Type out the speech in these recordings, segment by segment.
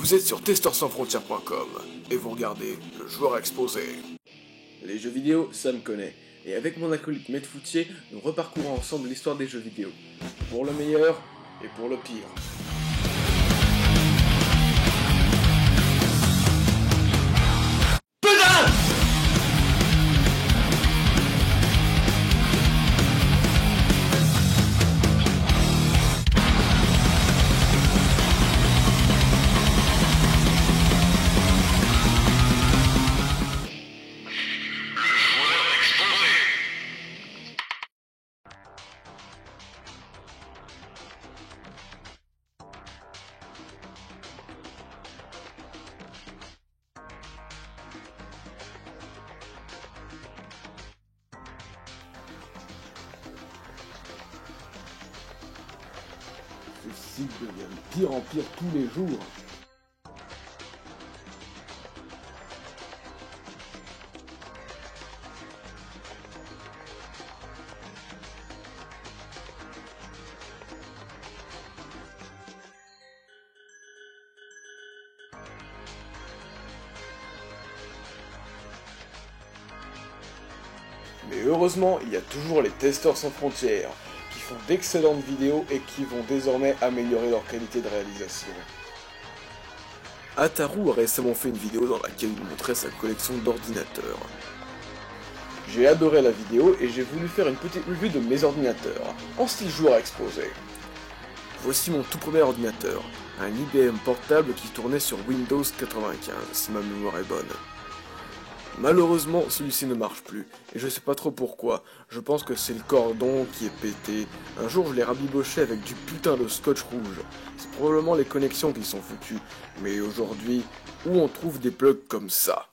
Vous êtes sur testersansfrontières.com et vous regardez le joueur exposé. Les jeux vidéo, ça me connaît. Et avec mon acolyte Maître Foutier, nous reparcourons ensemble l'histoire des jeux vidéo. Pour le meilleur et pour le pire. Ce site devient de pire en pire tous les jours. Mais heureusement, il y a toujours les testeurs sans frontières, qui font d'excellentes vidéos et qui vont désormais améliorer leur qualité de réalisation. Ataru a récemment fait une vidéo dans laquelle il montrait sa collection d'ordinateurs. J'ai adoré la vidéo et j'ai voulu faire une petite review de mes ordinateurs, en style joueur exposé. Voici mon tout premier ordinateur, un IBM portable qui tournait sur Windows 95, si ma mémoire est bonne. Malheureusement, celui-ci ne marche plus, et je sais pas trop pourquoi, je pense que c'est le cordon qui est pété. Un jour je l'ai rabiboché avec du putain de scotch rouge. C'est probablement les connexions qui sont foutues, mais aujourd'hui, où on trouve des plugs comme ça?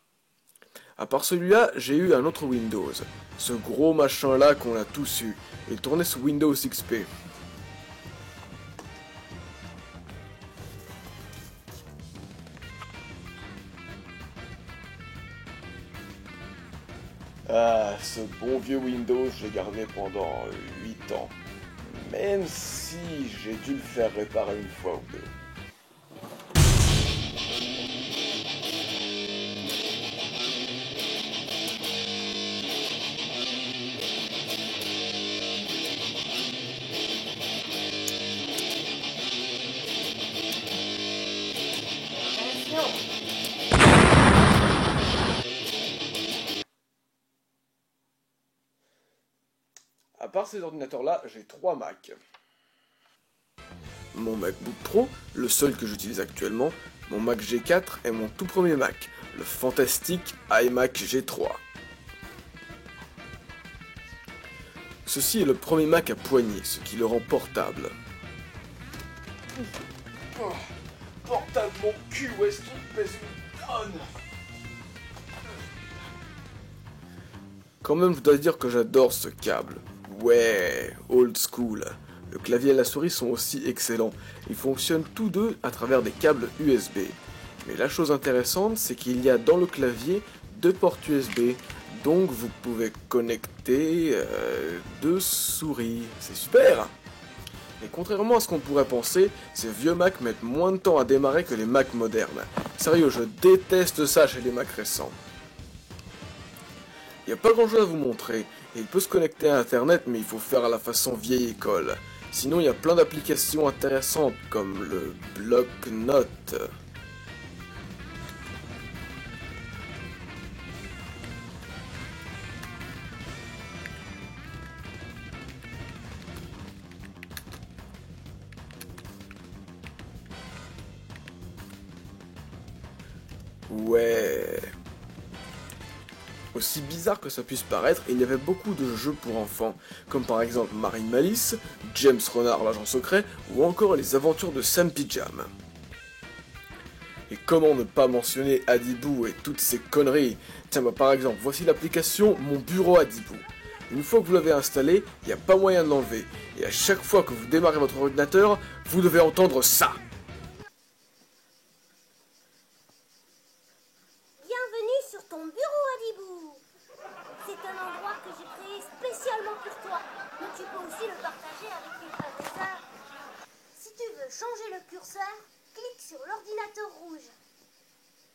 À part celui-là, j'ai eu un autre Windows. Ce gros machin là qu'on a tous eu. Il tournait sous Windows XP. Ah, ce bon vieux Windows, je l'ai gardé pendant 8 ans. Même si j'ai dû le faire réparer une fois ou deux. À part ces ordinateurs-là, j'ai 3 Mac. Mon MacBook Pro, le seul que j'utilise actuellement, mon Mac G4 et mon tout premier Mac, le fantastique iMac G3. Ceci est le premier Mac à poignée, ce qui le rend portable. Oh, portable mon cul, où est-ce qu'il pèse une tonne? Quand même, je dois dire que j'adore ce câble. Ouais, old school. Le clavier et la souris sont aussi excellents. Ils fonctionnent tous deux à travers des câbles USB. Mais la chose intéressante, c'est qu'il y a dans le clavier 2 ports USB. Donc vous pouvez connecter 2 souris. C'est super! Et contrairement à ce qu'on pourrait penser, ces vieux Mac mettent moins de temps à démarrer que les Mac modernes. Sérieux, je déteste ça chez les Mac récents. Il n'y a pas grand chose à vous montrer, et il peut se connecter à internet mais il faut faire à la façon vieille école. Sinon il y a plein d'applications intéressantes comme le bloc-notes. Ouais. Aussi bizarre que ça puisse paraître, il y avait beaucoup de jeux pour enfants, comme par exemple Marine Malice, James Renard l'agent secret, ou encore les aventures de Sam Pijam. Et comment ne pas mentionner Adibou et toutes ces conneries? Tiens bah par exemple, voici l'application Mon Bureau Adibou. Une fois que vous l'avez installé, il n'y a pas moyen de l'enlever, et à chaque fois que vous démarrez votre ordinateur, vous devez entendre ça. Bienvenue sur ton bureau, Adibou. C'est un endroit que j'ai créé spécialement pour toi, mais tu peux aussi le partager avec tes frères et sœurs. Si tu veux changer le curseur, clique sur l'ordinateur rouge.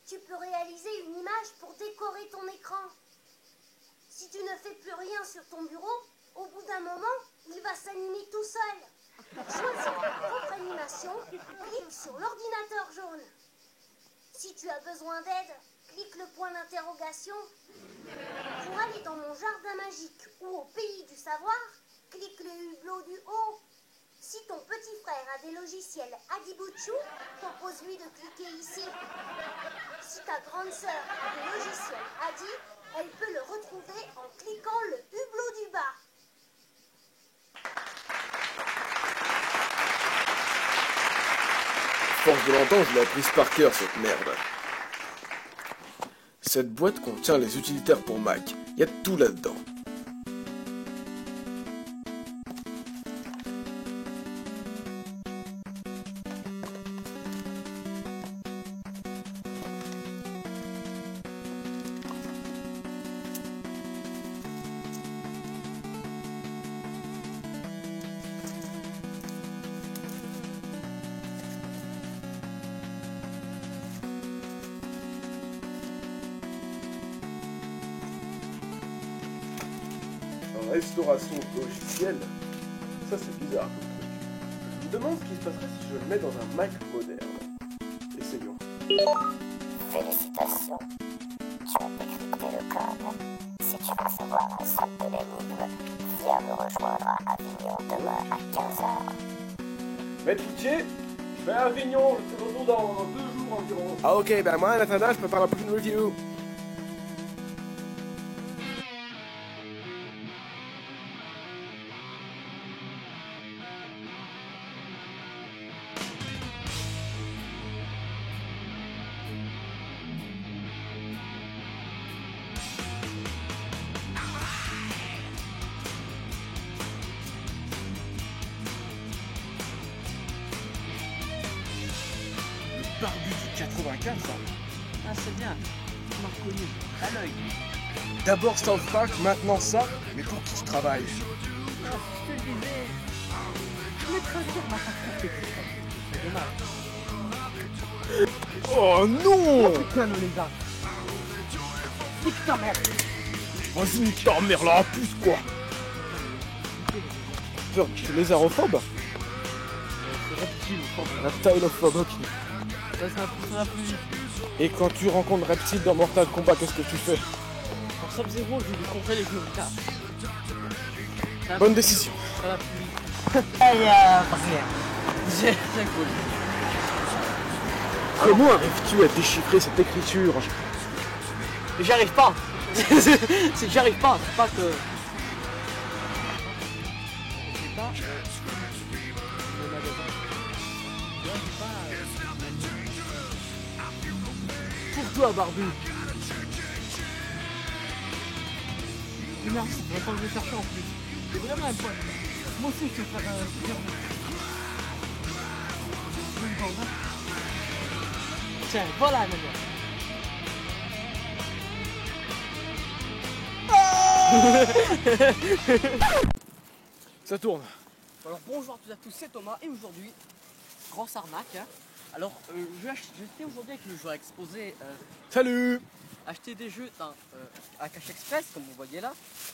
tu peux réaliser une image pour décorer ton écran. Si tu ne fais plus rien sur ton bureau, au bout d'un moment, il va s'animer tout seul. Pour choisir ta propre animation, clique sur l'ordinateur jaune. Si tu as besoin d'aide, clique le point d'interrogation. Pour aller dans mon jardin magique ou au pays du savoir, clique le hublot du haut. Si ton petit frère a des logiciels Adibouchou, propose-lui de cliquer ici. Si ta grande sœur a des logiciels Adi, elle peut le retrouver en cliquant le hublot du bas. Force de l'entendre, je l'ai apprise par cœur cette merde. Cette boîte contient les utilitaires pour Mac. Il y a tout là-dedans. Restauration logicielle, ça c'est bizarre comme truc. Je me demande ce qui se passerait si je le mets dans un Mac moderne. Essayons. Félicitations, tu as décrypté le code. Si tu veux savoir la suite de l'énigme, viens me rejoindre à Avignon demain à 15h. Maître Routier, je vais à Avignon, je serai retour dans 2 jours environ. Ah ok, ben moi en attendant, je prépare la prochaine review. Barbu du 95, ça. Ah, c'est bien. Tu m'as reconnu. À l'œil. D'abord South Park, maintenant ça, mais pour qui je travaille? Ah, je te disais. Je vais traduire ma facture. C'est dommage. Oh non! Putain, le lézard. Nique ta mère. Vas-y, nique ta mère là, pousse quoi! Peur, tu es lésarophobe? C'est reptile. Reptilophobe, ok. Ça va plus vite. Et quand tu rencontres Reptile dans Mortal Kombat, qu'est-ce que tu fais? Pour Sub-Zero, je vais lui contrer les genoux. Bonne décision. Ça va plus vite. Aïe, c'est cool. Comment arrives-tu à déchiffrer cette écriture? J'y arrive pas. C'est que j'y arrive pas. C'est pas que. C'est pas. Le magasin. Ouais, c'est pas. Pour toi, Barbu. Mais merde, c'est pas que je vais chercher en plus. C'est vraiment un point. Moi aussi, je vais faire un super jeu. Tiens, voilà la manière. Ça tourne. Alors bonjour à tous, c'est Thomas et aujourd'hui, grosse arnaque. Hein. Alors j'étais aujourd'hui avec le joueur exposé Salut! acheter des jeux à Cash Express, comme vous voyez là.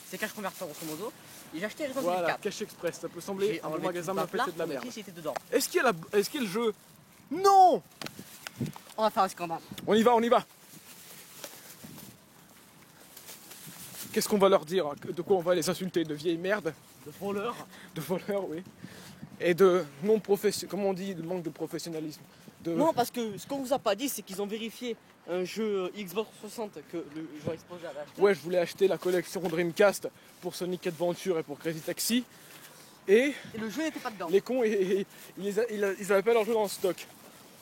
C'est Cash Converter grosso modo. Et j'ai acheté Resident Evil Voilà, 4. Cash Express, ça peut sembler un bon magasin, mais en fait c'est de la merde. Était dedans. Est-ce qu'il y a le jeu? Non! On va faire un scandale. On y va, on y va! Qu'est-ce qu'on va leur dire? De quoi on va les insulter? De vieilles merdes? De voleurs. De voleurs, oui. Et de non-professionnalisme, comment on dit, de manque de professionnalisme. Non, parce que ce qu'on vous a pas dit, c'est qu'ils ont vérifié un jeu Xbox 60 que le joueur exposé avait acheté. Ouais, je voulais acheter la collection Dreamcast pour Sonic Adventure et pour Crazy Taxi. Et le jeu n'était pas dedans. les cons, ils avaient pas leur jeu dans le stock.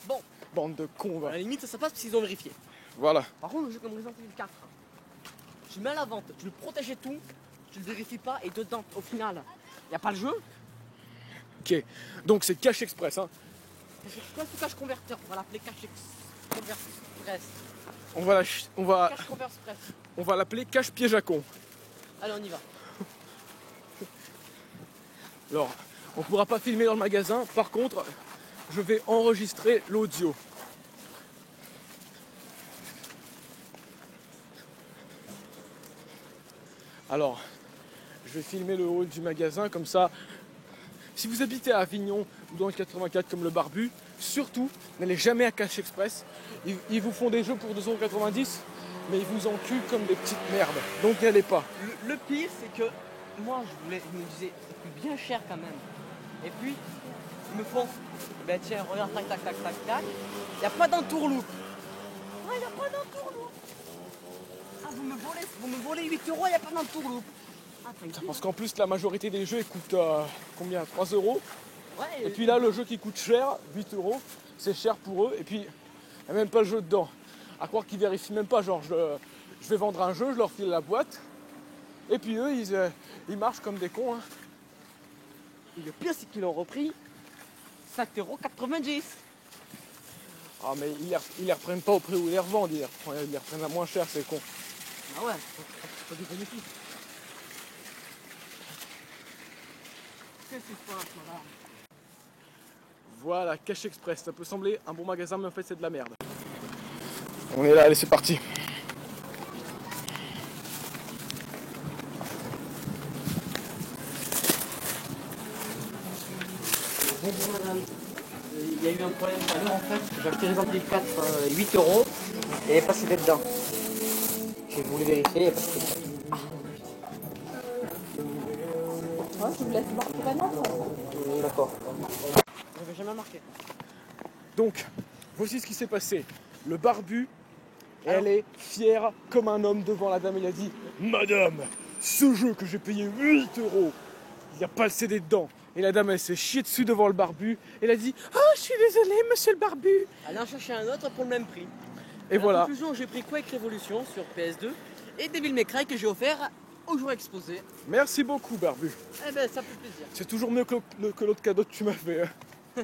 Bon. Bande de cons, À va. la limite, ça passe parce qu'ils ont vérifié. Voilà. Par contre, le jeu comme Resident Evil 4, tu le mets à la vente, tu le protèges et tout, tu le vérifies pas et dedans, au final, il n'y a pas le jeu. Ok. Donc c'est Cash Express, hein. C'est quoi ce Cash Converter? On va l'appeler Cash Express. Cash Converter. On va l'appeler Cash Piège à con. Allez, on y va. Alors, on pourra pas filmer dans le magasin. Par contre, je vais enregistrer l'audio. Alors, je vais filmer le hall du magasin, comme ça, si vous habitez à Avignon ou dans le 84 comme le Barbu, surtout, n'allez jamais à Cash Express. Ils vous font des jeux pour 2,90 €, mais ils vous enculent comme des petites merdes. Donc n'y allez pas. Le pire, c'est que moi, je me disais, ça coûte bien cher quand même. Et puis, ils me font, ben tiens, regarde, tac, tac, tac, tac, tac. Il n'y a pas d'entourloupe. Ouais, il n'y a pas d'entourloupe. Ah, vous me volez 8 €, il n'y a pas d'entourloupe. Ah, Parce qu'en plus, la majorité des jeux, ils coûtent combien, 3 €. ouais, Et puis là, le jeu qui coûte cher, 8 €, c'est cher pour eux. Et puis, il n'y a même pas le jeu dedans. À croire qu'ils vérifient même pas. Genre, je vais vendre un jeu, je leur file la boîte. Et puis eux, ils marchent comme des cons. Hein. et le pire, c'est qu'ils l'ont repris 7,90 €. Ah, mais ils les reprennent pas au prix où ils les revendent. Ils les reprennent à moins cher, c'est con. Ah ouais, c'est pas du bénéfice. Qu'est-ce qui se passe, madame? Voilà, Cash Express. Ça peut sembler un bon magasin, mais en fait, c'est de la merde. On est là, allez, c'est parti. Bonjour madame, il y a eu un problème tout à l'heure en fait, j'ai acheté Resident Evil 4 8 € et elle est passée dedans. J'ai voulu vérifier, il n'y a pas de souci. Ouais, je vous laisse voir pour un autre. D'accord. J'avais jamais marqué. Donc, voici ce qui s'est passé. Le Barbu, elle est fière comme un homme devant la dame. Il a dit « Madame, ce jeu que j'ai payé 8 €, il n'y a pas le CD dedans. » Et la dame, elle s'est chiée dessus devant le Barbu. Elle a dit « Oh, je suis désolée, monsieur le Barbu. » Allez en chercher un autre pour le même prix. Et En voilà. conclusion, j'ai pris Quake Révolution sur PS2 et Devil May Cry que j'ai offert au jour exposé. Merci beaucoup, Barbu. Eh ben, ça fait plaisir. C'est toujours mieux que l'autre cadeau que tu m'as fait. Hein.